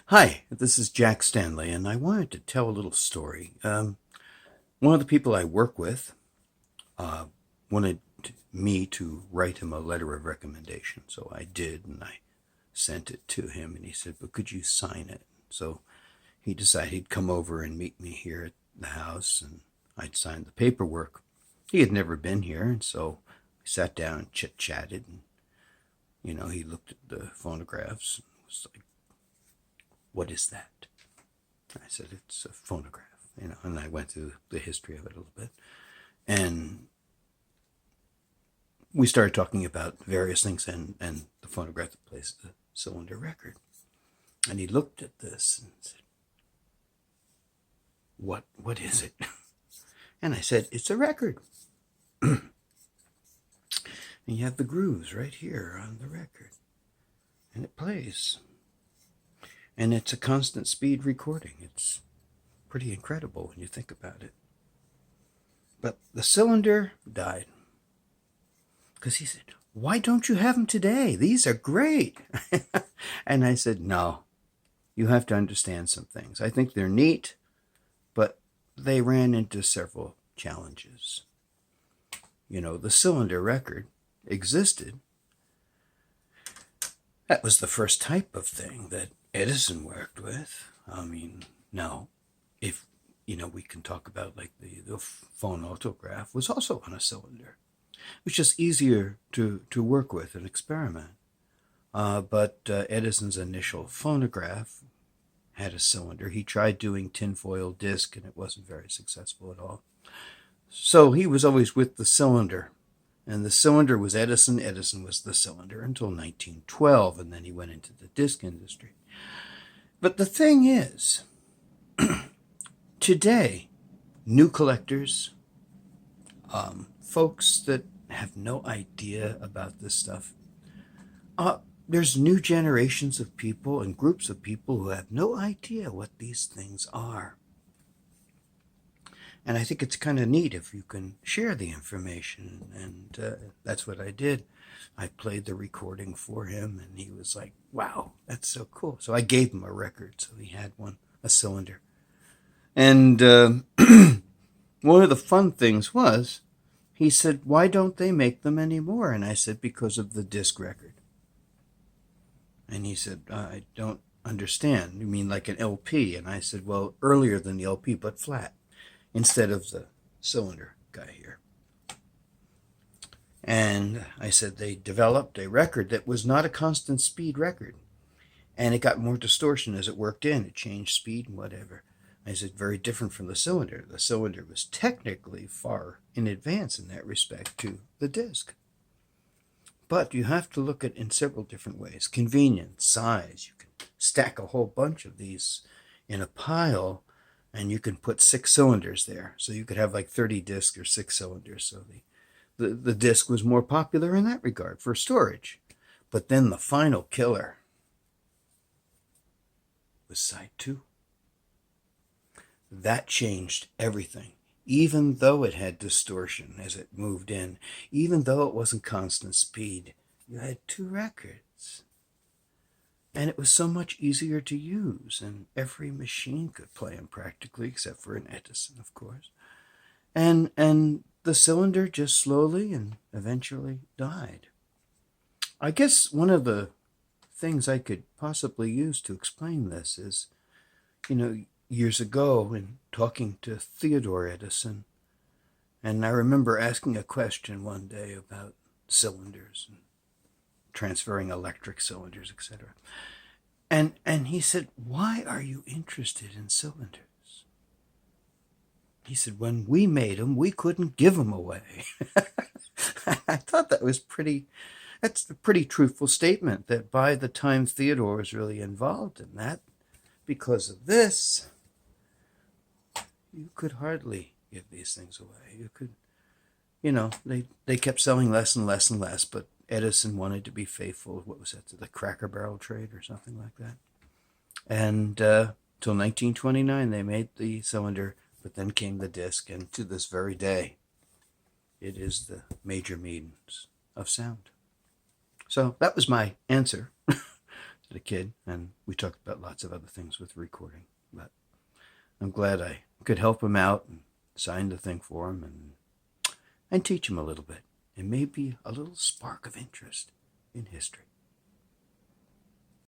Hi, this is Jack Stanley, and I wanted to tell a little story. One of the people I work with wanted me to write him a letter of recommendation, so I did, and I sent it to him, and he said, "But could you sign it?" So he decided he'd come over and meet me here at the house, and I'd sign the paperwork. He had never been here, and so we sat down and chit-chatted, and he looked at the phonographs and was like, "What is that?" I said, "It's a phonograph," and I went through the history of it a little bit. And we started talking about various things and the phonograph that plays the cylinder record. And he looked at this and said, What is it?" And I said, "It's a record. And you have the grooves right here on the record. And it plays. And it's a constant speed recording. It's pretty incredible when you think about it. But the cylinder died. Because he said, "Why don't you have them today? These are great." And I said, "No, you have to understand some things. I think they're neat, but they ran into several challenges. The cylinder record existed. That was the first type of thing that Edison worked with. Now, if, we can talk about like the phonograph was also on a cylinder. It was just easier to work with and experiment. But Edison's initial phonograph had a cylinder. He tried doing tinfoil disc, and it wasn't very successful at all. So he was always with the cylinder. And the cylinder was Edison. Edison was the cylinder until 1912, and then he went into the disc industry. But the thing is, today, new collectors, folks that have no idea about this stuff, there's new generations of people and groups of people who have no idea what these things are. And I think it's kind of neat if you can share the information. And that's what I did. I played the recording for him, and he was like, "Wow, that's so cool." So I gave him a record. So he had one, a cylinder. And one of the fun things was, he said, "Why don't they make them anymore?" And I said, "Because of the disc record." And he said, "I don't understand. You mean like an LP?" And I said, "Well, earlier than the LP, but flat, instead of the cylinder guy here." And I said they developed a record that was not a constant speed record. And it got more distortion as it worked in. It changed speed and whatever. I said, very different from the cylinder. The cylinder was technically far in advance in that respect to the disc. But you have to look at it in several different ways. Convenience, size. You can stack a whole bunch of these in a pile, and you can put 6 cylinders there. So you could have like 30 discs or 6 cylinders. So the disc was more popular in that regard for storage. But then the final killer was side 2. That changed everything. Even though it had distortion as it moved in, even though it wasn't constant speed, you had 2 records. And it was so much easier to use, and every machine could play them practically, except for an Edison, of course. And the cylinder just slowly and eventually died. I guess one of the things I could possibly use to explain this is, years ago in talking to Theodore Edison, and I remember asking a question one day about cylinders and transferring electric cylinders, etc. And he said, "Why are you interested in cylinders?" He said, "When we made them, we couldn't give them away." I thought that's a pretty truthful statement, that by the time Theodore was really involved in that, because of this, you could hardly give these things away. You could, they kept selling less and less and less, but Edison wanted to be faithful. What was that, to the Cracker Barrel trade or something like that? And till 1929, they made the cylinder, but then came the disc, and to this very day, it is the major means of sound. So that was my answer to the kid, and we talked about lots of other things with recording. But I'm glad I could help him out and sign the thing for him and teach him a little bit, and maybe a little spark of interest in history.